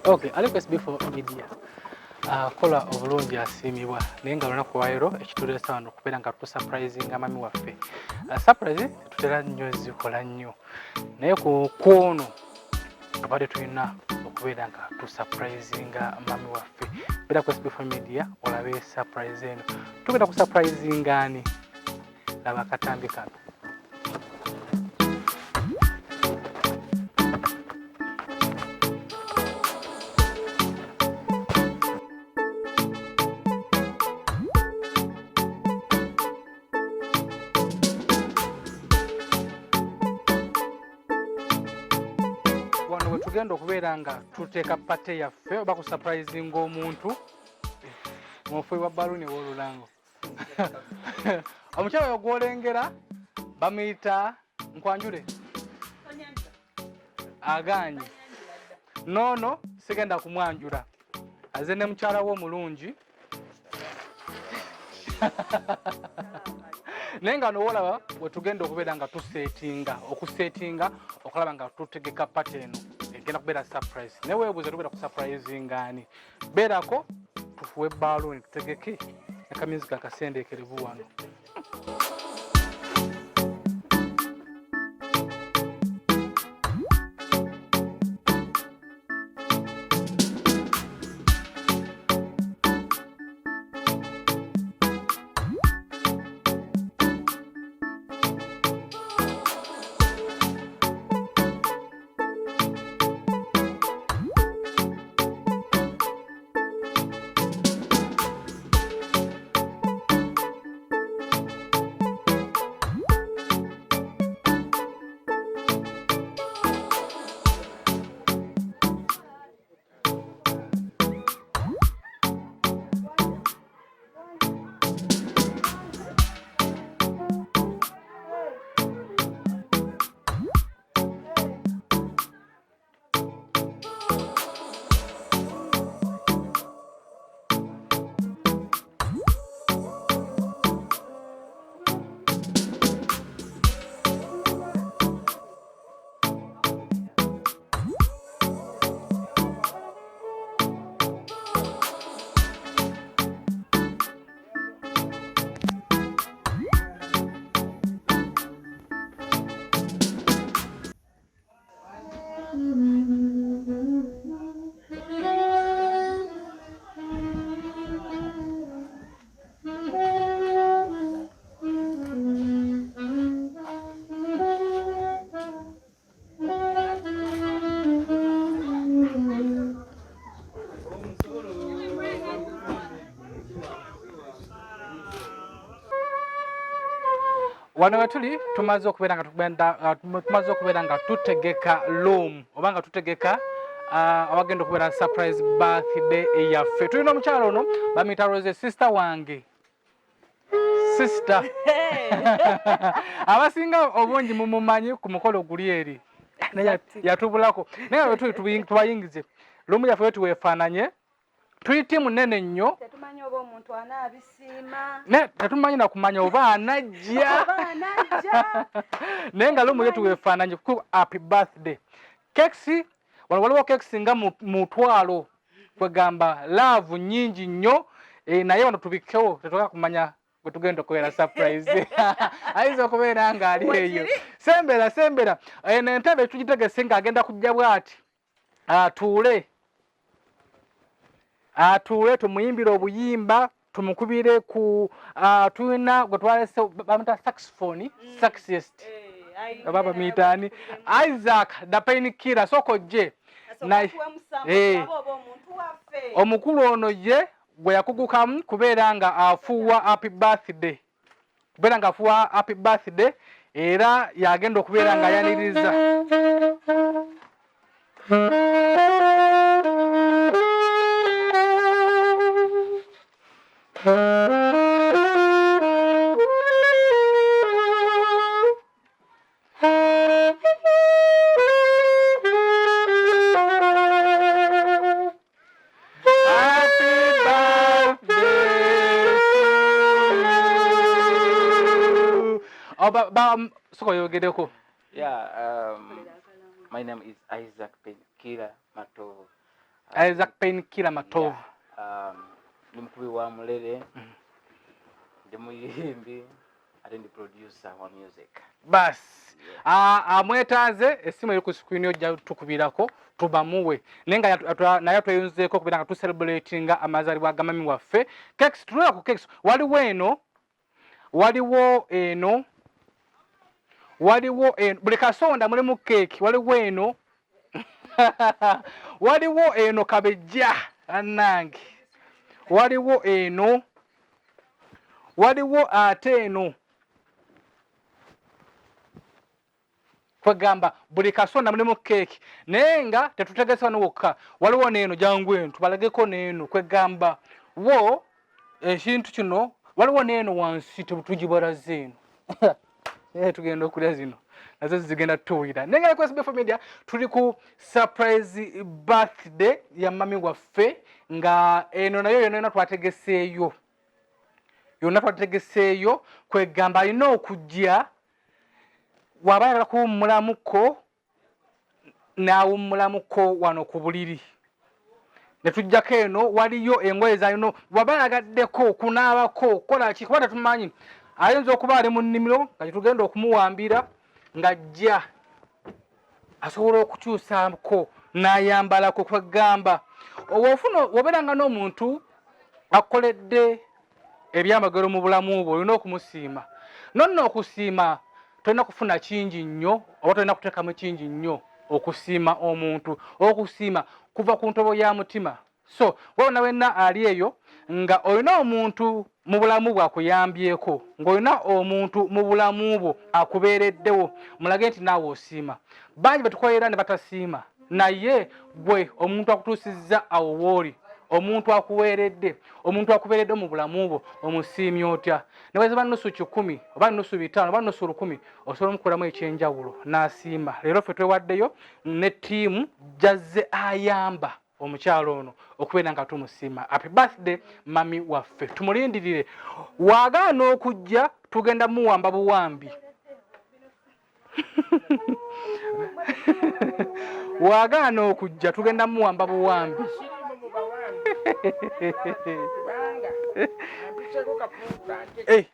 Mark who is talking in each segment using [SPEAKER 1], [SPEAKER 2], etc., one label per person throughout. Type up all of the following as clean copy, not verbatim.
[SPEAKER 1] Okay, aliko SB4 MEDIA. Kola obulungi asiimibwa naye nga lunaku lwaleero ekituleesa wano okubeera nga tusurprisinga mami waffe. Surprise tutera nnyo zikola nnyo naye ku ono tubadde tulina okubeera nga tusurprisinga mami waffe. Beera ku SB4 MEDIA olabe surprise eno. Tugenda kusurprisinga ani? Laba akatambi kano. Wano we tugenda okubeera nga tuteeka pate yaffe oba ku surprising omuntu mufuuyi wa baluni w'olulango. Omukyala oyo gw'olengera bamuyita Nkwanjule aganye. Noono sigenda kumwanjula aze ne mukyala we omulungi naye nga nowoolaba bwe tugenda okubeera nga okusetinga okulaba nga tutegeka pate eno egenda kubeera surprise. Naye weebuuze tubeera ku surprisinga ani? Beerako tufuwe baluni tutegeke akamizi kakasendeekerevu wano. Wano wetuli tumaze okubeera nga tutegeka room oba nga tutegeka awagenda okubeera surprise birthday eyaffe. Tulina omukyala ono bamuyita Rose, sister wange. Sister. Abasinga obungi mumumanyi ku mukolo guli eri. Yatubulako. Naye wetuli tubayingize. Room yaffe wetuweefaananye. Tuli ttiimu nnene nnyo.
[SPEAKER 2] Tetumanyi oba omuntu anaabisiima.
[SPEAKER 1] Tetumanyi na kumanya oba anajja. Naye nga room yetu weefaananye ku happy birthday. Kekisi, wano waliwo kekisi nga mutwalo kwegamba love nnyingi nnyo naye wano tubikewo tetusobola kumanya gwe tugenda okubeera surprise. Ayinza okubeera nga ali eyo. Sembera. Eno entebe tugitegese ng'agenda kujja bw'ati. Atuule tumuyimbire obuyimba tumukubire ku tulina gwe twalese bamuta saxophone saxist baba mitani Isaac the painkiller sokojje omukulu ono ye gwe yakugukamu kubeera nga afuuwa happy birthday era yagenda okubeera nga yaniriza
[SPEAKER 3] Yeah, my name is Isaac Penkira Mato.
[SPEAKER 1] Isaac Painkiller Matovu.
[SPEAKER 3] Ni mkubi wa mulere. Ndi muyimbi ate ndi producer wa music.
[SPEAKER 1] Bas. Amwetaze esimu eri ku screen ojja tukubirako tubamuwe. Nenga naye tweyunzeeko kubira nga tu celebratinga amazalibwa ga mami waffe. Cakes tulula ku cakes. Waliwo eno. Buli kasonda mulimu cake. Waliwo eno. Waliwo eno kabejja annange. Waliwo eno. Waliwo ate eno. Kwegamba buli kasonda mulimu cake. Naye nga tetutegese wano wokka. Waliwo n'eno jangu eno tubalageko n'eno. Kwegamba wo ekintu kino waliwo n'eno wansi tugibalaze eno. Tugenda okulya zino. Nazo zigenda tuwira. Nenga ku SB4 Media tuli ku surprise birthday ya mami waffe nga eno nayo yonna twategeseeyo. Yonna twategeseeyo kwegamba alina okujja wabala kuwummulamuko n'awummulamuko wano ku buliri. Ne tujjako eno waliyo engoye zalino wabalagaddeko kunaabako kola ki kuba tetumanyi ayinza okuba ali mu nnimiro nga tugenda okumuwambira ng'ajja asobola okukyusaako n'ayambalako kwegamba wobeeranga n'omuntu akoledde ebyamagero mu bulamu bwo olina okumusiima nonna okusiima tolina kufuna kingi nnyo oba tolina kuteekamu kingi nnyo okusiima omuntu okusiima kuva ku ntobo ya mutima so wona wenna ali eyo nga olina omuntu mu bulamu bwo akuyambyeko ng'olina omuntu mu bulamu bwo akubeereddewo mulage nti naawe osiima bangi betukolera ne batasiima naye gwe omuntu akutuusizza awo wooli omuntu akuweeredde omuntu akubeeredde mu bulamu bwo omusiimye otya ne bwe ziba nnusu 100 oba nnusu 5 oba nnusu 100 osobola omukolamu ekyenjawulo n'asiima leero ffe twewaddeyo ne ttiimu jazze ayamba omukyalo ono okubeera nga tumusiima. Happy birthday mami waffe tumulindirire waagaana okujja tugenda muwamba buwambi. Waagaana okujja tugenda muwamba buwambi. Happy birthday.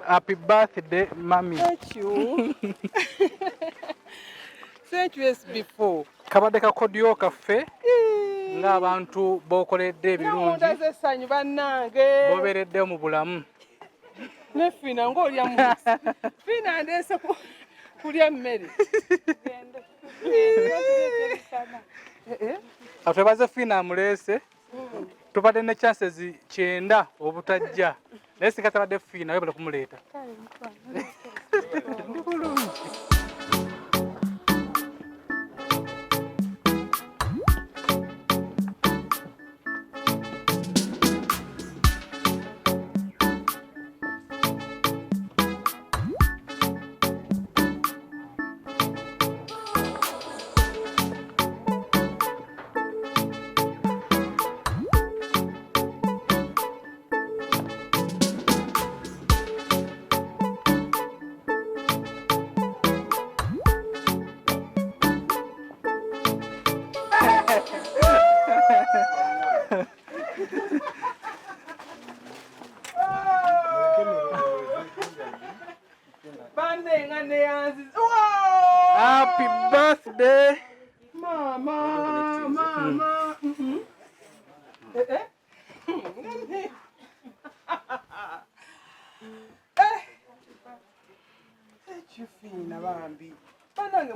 [SPEAKER 1] Happy birthday, Mami.
[SPEAKER 2] Thank you. Thank you, SB4.
[SPEAKER 1] Kabadde kakodyo kaffe ng'abantu b'okoledde ebirungi bobeereddewo mu bulamu.
[SPEAKER 2] Ne fina ng'olya mubisi. Fina ndeese kulya emmere.
[SPEAKER 1] Twebaze fina amuleese. Tubadde ne chances 9 obutajja. Naye singa tabadde fina ayobala kumuleeta. Ndi bulungi.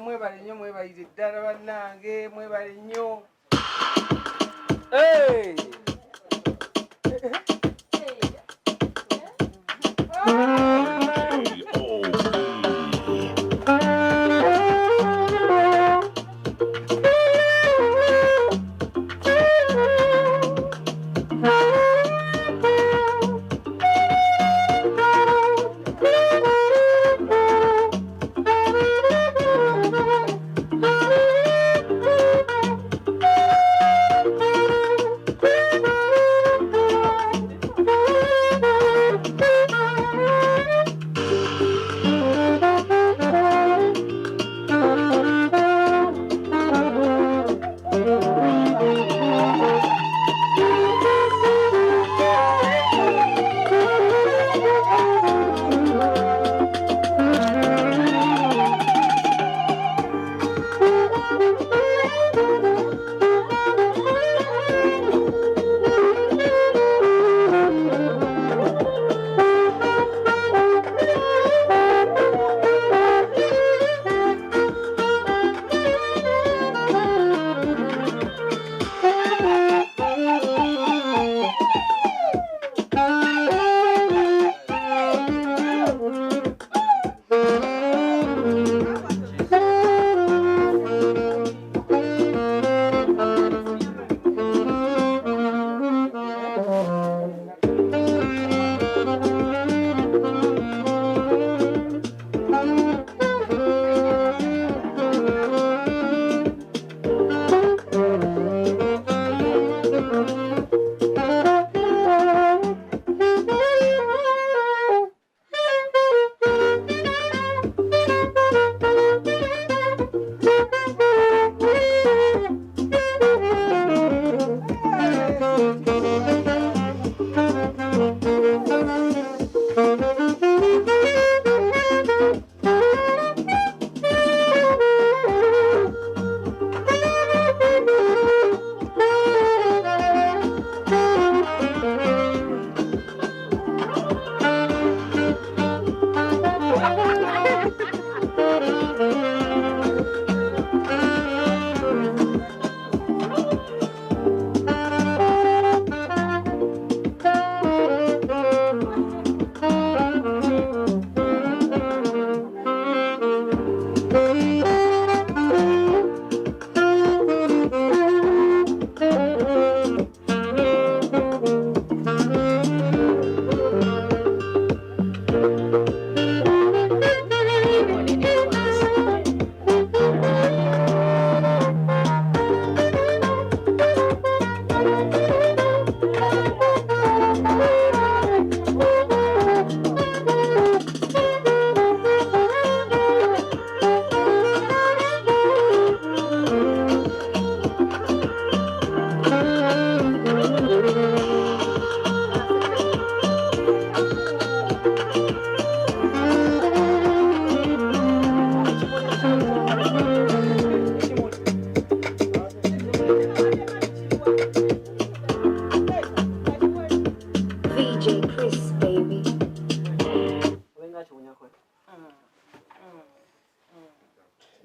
[SPEAKER 2] mwebale nnyo mwebalire ddala bannange mwebale nnyo.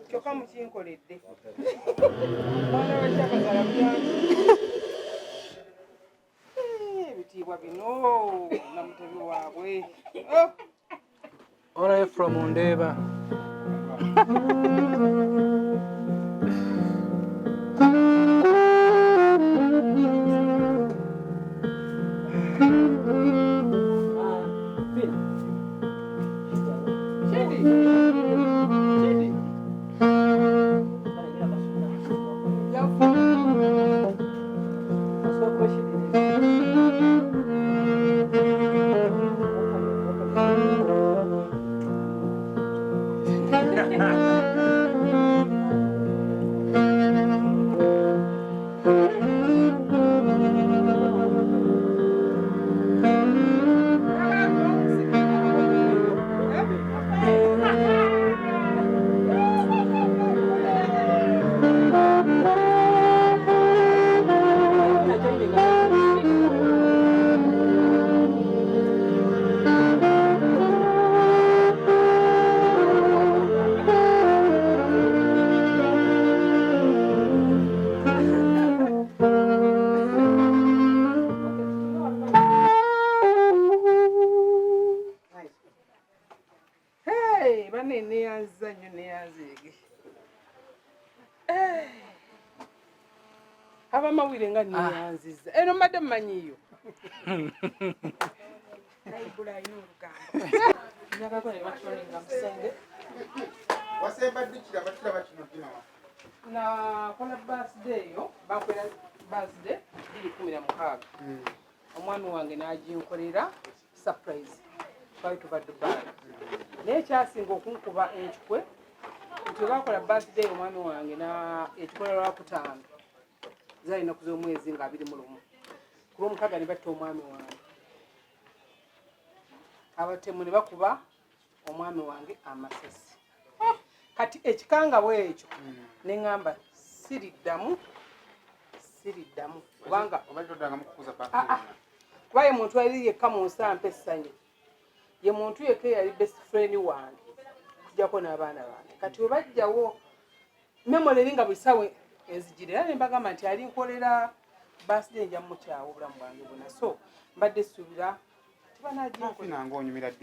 [SPEAKER 2] kyokka mukinkoledde mwana wekyakazala byange ebitiibwa bino namutebi waabwe
[SPEAKER 1] All from Undeba.
[SPEAKER 2] abamawulire nga neyanziza eno mbadde mmanyiyo nakola birthday yo bakwera birthday 2016 omwami wange n'aginkolera surprise twali tuva Dubai naye kyasinga okunkuba enkikwe nti bakola birthday omwami wange ekikola lwakutaano zali ennaku z'omwezi nga 21 ku lwomukaaga ne batta omwami wange abatemu ne bakuba omwami wange amasasi kati ekikanga bwekyo ne ŋŋamba siriddamu kubanga kuba ye muntu yali yekka mu nsampa essanyu ye muntu yekka yali best friend wange kujjako n'abaana bange kati we bajjawo memory eri nga buli ssaawa enzijira era ne mbagamba nti alinkolera birthday nja mukyawa obulamu bwange bwonna so mbadde suubira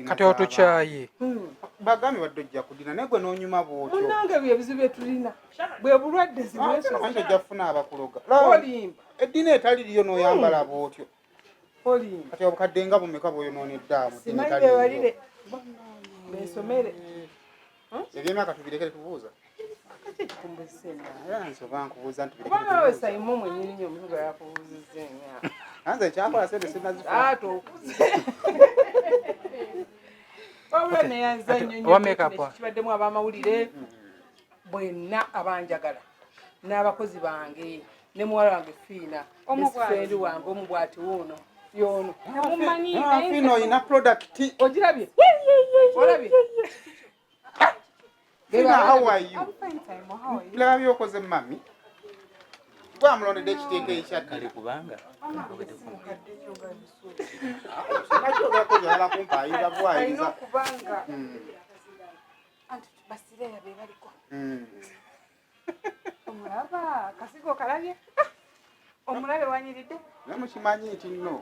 [SPEAKER 1] kati otukyaye
[SPEAKER 4] bagambe wadde ojja kudina naye gwe n'onyuma bwotyo
[SPEAKER 2] munnange bye bizibu byetulina bwe bulwadde
[SPEAKER 4] zibeanti ojja kufuna abakuloga
[SPEAKER 2] olimba
[SPEAKER 4] eddiina etaliriyo n'oyambala bwotyo
[SPEAKER 2] olimba
[SPEAKER 4] kati obukadde nga bumeka bwoyonooneddamu
[SPEAKER 2] simanyi bewalire bensomere
[SPEAKER 4] ebyemyaka tubirekere tubuuza
[SPEAKER 2] kubanga nawe sayimu mwenyini nyo omuntu yakubuuzizza emyaka
[SPEAKER 4] anze ekyakola sente sinazifuna
[SPEAKER 2] wabula neyanza nnyo kibaddemu abamawulire bwenna abanjagala n'abakozi bange ne muwala wange fiina besifrendi wange omu bwati wuuno yono
[SPEAKER 4] fiina oyina product
[SPEAKER 2] ogirabye olabye
[SPEAKER 4] how are you laba byokoze mami gwamulondedde ekiteeka ekyaddali
[SPEAKER 3] kubanga
[SPEAKER 4] nakyogakojoala kumpaayiriza bwayiriza
[SPEAKER 2] kubanga anti basireya be baliko omulaba kasigo kalabye omulabe wanyiridde
[SPEAKER 4] naye mukimanyi nti nno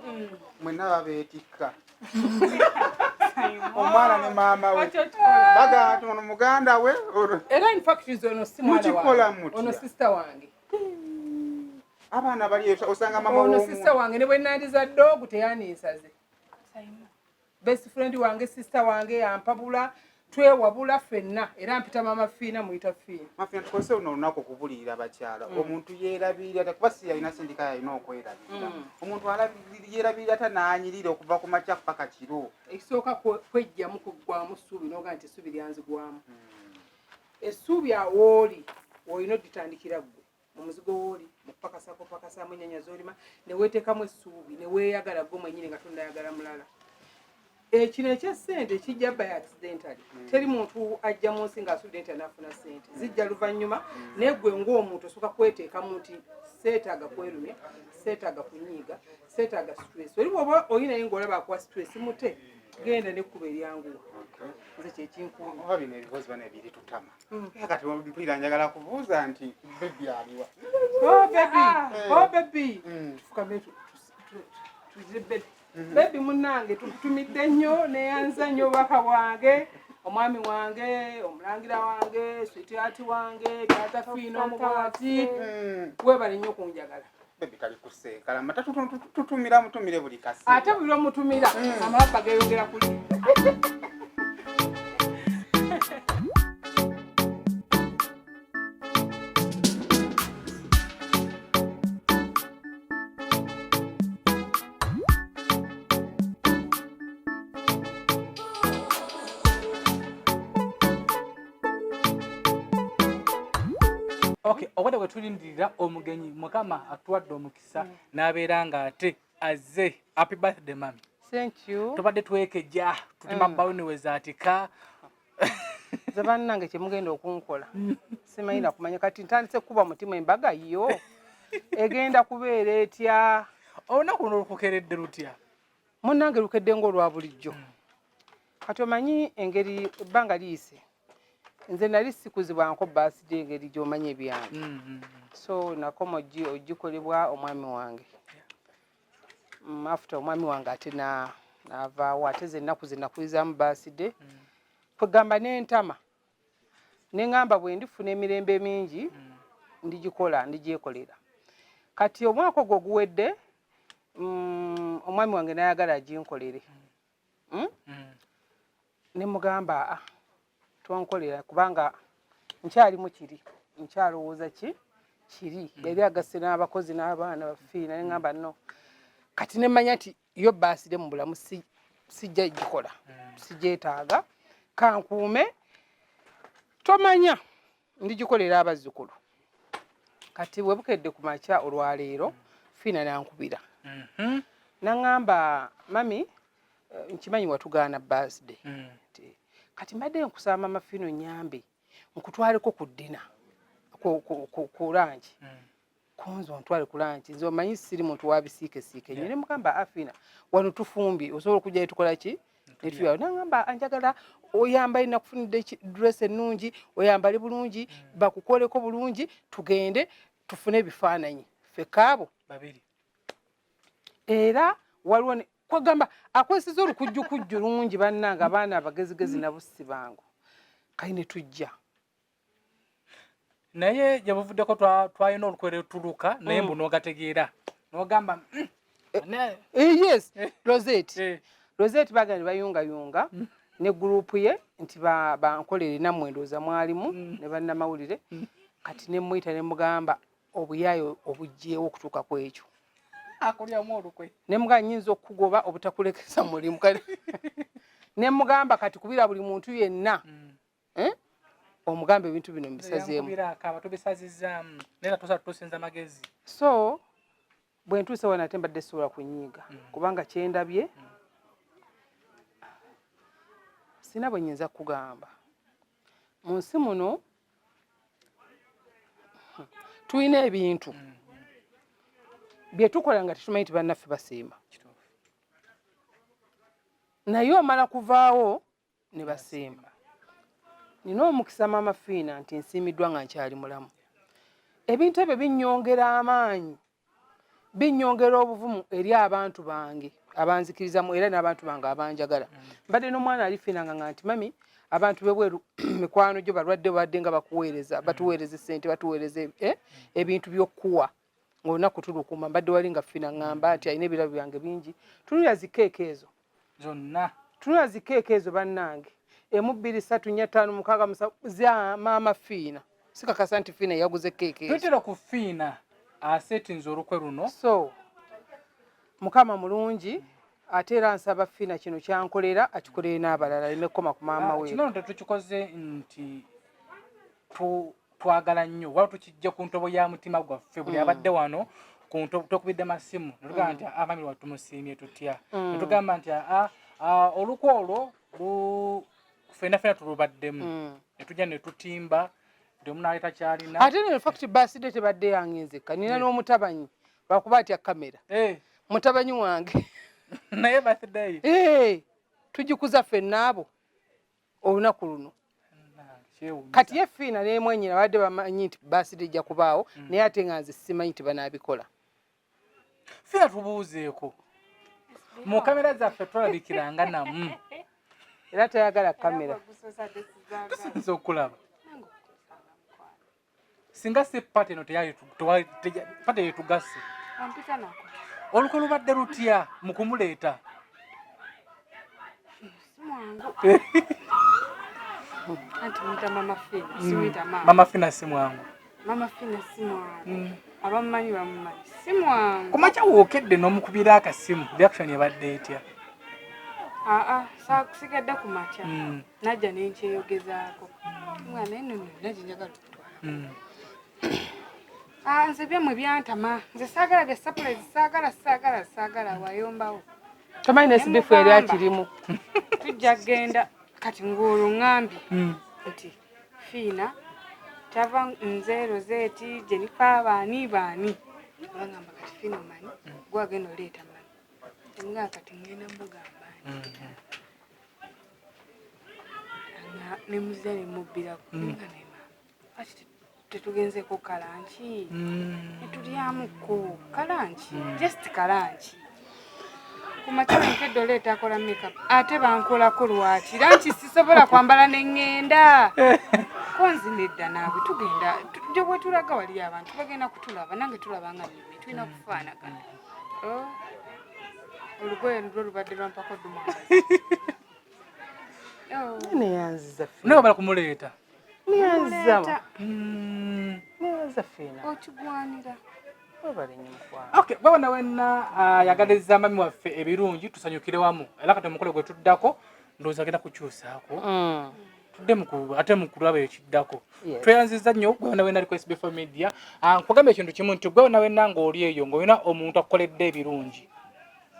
[SPEAKER 4] mwenna babeetikka omwana ne maama we bagamba nti ono muganda we
[SPEAKER 2] era infact ono si mwana wange ono sister wange
[SPEAKER 4] abaana bali osanga mama
[SPEAKER 2] ono sister wange ne bwe nandizadde ogu teyaniisaze best friend wange sister wange yampabula twewabula ffenna era mpita maama fina muyita fina
[SPEAKER 4] mafina tukozese luno olunaku okubulirira abakyala omuntu yeerabirira kuba si yalina sindika yalina okwerabirira omuntu yeerabirira tanaanyirira okuva ku makya paka kiro
[SPEAKER 2] ekisooka kwejjamu kuggwamu ssuubi noga nti essuubi lyanzigwamu essuubi awooli olina oditandikira ggwe mu muzigo wooli mupakasamu ennyanya z'olima ne weeteekamu essuubi ne weeyagala ggwe mwennyini nga tondayagala mulala ekino ekyessente kijja by accidentally teri muntu ajja mu nsi ng'asuubira nti anaafuna ssente zijja luvannyuma naye gwe ng'omuntu osooka kweteekamu nti seetaaga kwerumya seetaaga kunyiiga seetaaga stress oli bw'oba oyinaye ng'olaba akuwa stress mute genda n'ekkuba eryanguwa nze kyekinkuuma
[SPEAKER 4] oba bino ebibuuzi bano ebiri tutama kati mpulira njagala kubuuza nti bebi aliwa
[SPEAKER 2] bebi tufukame tuzire bebi bebi munnange tukutumidde nnyo neyanza nnyo obubaka bwange omwami wange omulangira wange switiati wange taata fiina omubwati webale nnyo okunjagala
[SPEAKER 4] bebi kali kuseekala mata tutumira mutumire buli kasi
[SPEAKER 2] ate buli omutumira amababa geeyongera kuli
[SPEAKER 1] okay obwedde bwe tulindirira omugenyi mukama atuwadde omukisa n'abeera nga ate azze happy birthday mami
[SPEAKER 2] thank you
[SPEAKER 1] tubadde twekeja tutima bawuniwezi atika
[SPEAKER 2] ze bannange kyemugenda okunkola simanyi nakumanya kati ntandise kuba mutima embaga yo egenda kubeera etya
[SPEAKER 1] olunaku luno lukukeredde lutya
[SPEAKER 2] munnange lukedde ng'olwa bulijjo kati omanyi engeri ebbanga liyise nze nali sikuzibwanko birthday engeri gy'omanya ebyange so nakoma ogikolebwa omwami wange after omwami wange ate naavaawo ate ze ennaku ze nakuyizaamu birthday kwegamba n'entama ne ŋŋamba bwe ndifuna emirembe mingi ndigyekolera kati omwaka ogwo guwedde omwami wange nayagala aginkolere ne mugamba twankolera kubanga nkyalimu kiri nkyalowooza kiri yali agasse n'abakozi n'abaana bafiina ne ngamba no kati ne manya nti yo baasire mu bulamu sijja gikola sigyetaaga kankuume tomanya ndigikolera abazzukulu kati bwe bukedde ku makya olwaleero fiina nankubira naŋŋamba mami nkimanyi watugaana birthday kati mbadde nkusaba Maama Fina nyambe nkutwaleko ku ddina ku langi kunzo ntwale ku langi nze omanyi siri muntu wabisiike nnyo ne mugamba Afina wano tufumbye osobola okujjayo tukola ki netuyawo naŋŋamba anjagala oyambale nakufunidde dress ennungi oyambale bulungi bakukoleko bulungi tugende tufune ebifaananyi ffe kaabo
[SPEAKER 1] babiri
[SPEAKER 2] era waliwo kwagamba akwesiza olukujjukujju lungi bannanga abaana abagezigezi nabo si bangu kali ne tujja
[SPEAKER 1] naye gyebuvuddeko twalina olukwere tuluka naye mbu n'ogategeera n'ogamba
[SPEAKER 2] yes Rosette bagandi bayungayunga ne gurupu ye nti bankolere nammwe ndooza mwalimu ne bannamawulire kati ne muyita ne mugamba obuyaayo obugyewo okutuuka ku ekyo
[SPEAKER 1] akulyamu olukwe
[SPEAKER 2] ne mugamba nnyinza okugoba obutakulekesa mulimu ne mugamba kati kubira buli muntu yenna omugambe ebintu bino mbisazeemu
[SPEAKER 1] tubisazizaamu naye tusinza magezi
[SPEAKER 2] so bwe ntuuse wano ate mbadde sobola kunyiiga kubanga kyendabye sina bwe nnyinza kugamba mu nsi muno tulina ebintu bye tukola nga tetumanyi nti bannaffe basiima naye omala kuvaawo ne basiima nina omukisa Maama Fina nti nsiimiddwa nga nkyali mulamu ebintu ebyo binnyongera amaanyi binnyongera obuvumu eri abantu bange abanzikirizamu era n'abantu bange abanjagala mbadde n'omwana ali Finanga nti mami abantu bebweru mikwano gyo balwadde badde nga bakuweereza batuweereza ssente batuweereza ebintu by'okkuwa ng'olunaku tulukuma mbadde wali nga Fina ngamba nti alina ebirabo byange bingi tunula zikeeka ezo
[SPEAKER 1] zonna
[SPEAKER 2] tunula zikeeka ezo bannange 1 2 3 4 5 6 7 za Maama Fina sikakasa nti Fina yaguze keeka ezo
[SPEAKER 1] tutera ku Fina asetinze olukwe luno
[SPEAKER 2] so mukama mulungi ate era nsaba Fina kino kyankolera akikolere n'abalala limekoma ku maama we
[SPEAKER 1] kino tetukikoze nti twagala nnyo waba tukijja ku ntobo ya mutima gwaffe buli abadde wano tokubidde masimu netugamba nti amami watu tumusiimye tutya netugamba nti olukwe olwo ffena tulubaddemu netujja netutimba buli omu n'aleeta kyalina
[SPEAKER 2] ate ne fact birthday tebadde yange nzekka nina n'omutabanyi bakuba atya kamera mutabanyi wange
[SPEAKER 1] naye birthday
[SPEAKER 2] tugikuza ffenna abo olunaku luno kati ye Fina ne mwenyina badde bamanyi nti birthday ejja kubaawo naye ate nga nze simanyi nti banaabikola
[SPEAKER 1] Fina tubuuzeeko mu kamera zaffe twalabikiranga namu
[SPEAKER 2] era tayagala kamera
[SPEAKER 1] tusinza okulaba singa si pate eno pate yetugasse olukwe lubadde lutya mu kumuleeta Maama Fina si mwangu
[SPEAKER 5] abamumanyi bamumanyi si mwangu
[SPEAKER 1] kumakya wookedde n'omukubira akasimu reaction ebadde etya
[SPEAKER 5] sigadde ku makya najja nenkyeyogezaako mwana eno najja njagala okutwala nze byamwe byantama nze saagala bya surprise saagala wayombawo
[SPEAKER 2] tomanyi ne SB4 eri akirimu
[SPEAKER 5] tujja genda kati ng'olwo ŋŋambye nti Fina tava nze Rosette Jennifer baani bagamba kati Fina omanyi gwagenda oleeta mani nga kati ngenda mugamba ne muzira ne mubbirako nga nema kati tetugenzeeko kalanki netulyamuko kalanki just kalanki kumakya nkedde oleeta akola makeup ate bankolako lwaki era nti sisobola kwambala neŋŋenda konzi nedda naawe tugenda gye bwe tulaga wali abantu bagenda kutulaba nange tulaba nga tulina kufaanagana. Olugoye nulwo lubadde lwampako dumazi.
[SPEAKER 2] Neyanziza
[SPEAKER 1] naye bamala kumuleeta
[SPEAKER 2] neyanziza Fiina
[SPEAKER 5] okigwanira.
[SPEAKER 2] webale nyimukwana.
[SPEAKER 1] okay bwabona wenna yagaliza mami waffe ebirungi tusanyukire wamu era kati omukolo gwe tuddako ndowooza agenda kukyusaako tudde ate mukulaba ekiddako tweyanziza nnyo gwe wona wenna aliko SB4 media. Nkugamba ekintu kimu nti gwe wona wenna ng'oli eyo ng'olina omuntu akukoledde ebirungi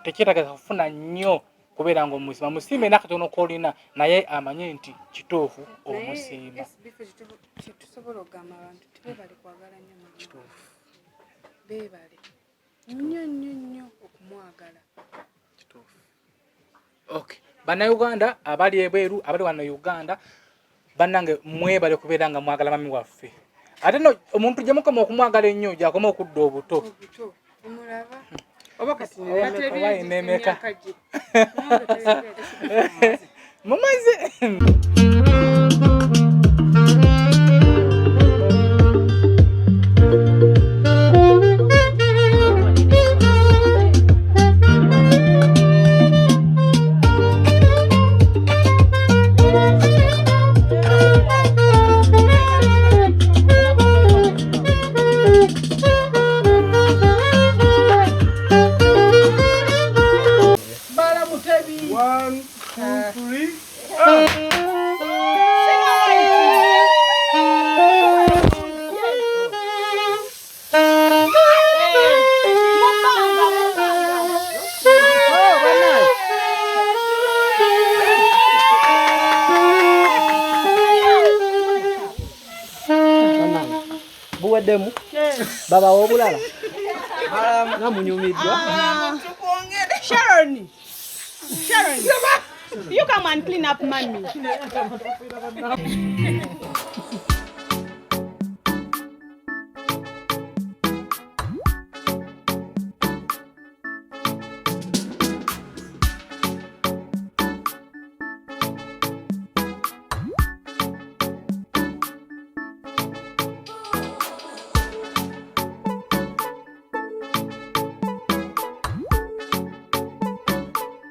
[SPEAKER 1] tekyetagisa kufuna nnyo kubeera ng'omusiima musiime n'akatono k'olina naye amanye nti kituufu omusiima.
[SPEAKER 5] Kyetusobola okugamba abantu tebeebale kwagala nnyo mu kituufu. Beebale nnyo okumwagala.
[SPEAKER 1] Kituufu. Okay. Bannayuganda abali ebweru abali wano Uganda bannange mwebale kubeera nga mwagala mami waffe. Ate no omuntu gye mukoma okumwagala ennyo gy'akoma okudda obuto.
[SPEAKER 5] Omulaba?
[SPEAKER 2] Oba kati
[SPEAKER 1] nemeka. Mumaze.
[SPEAKER 6] Buweddemu baba w'obulala nga munyumiddwa.
[SPEAKER 7] Sharon, you come and clean up, mommy.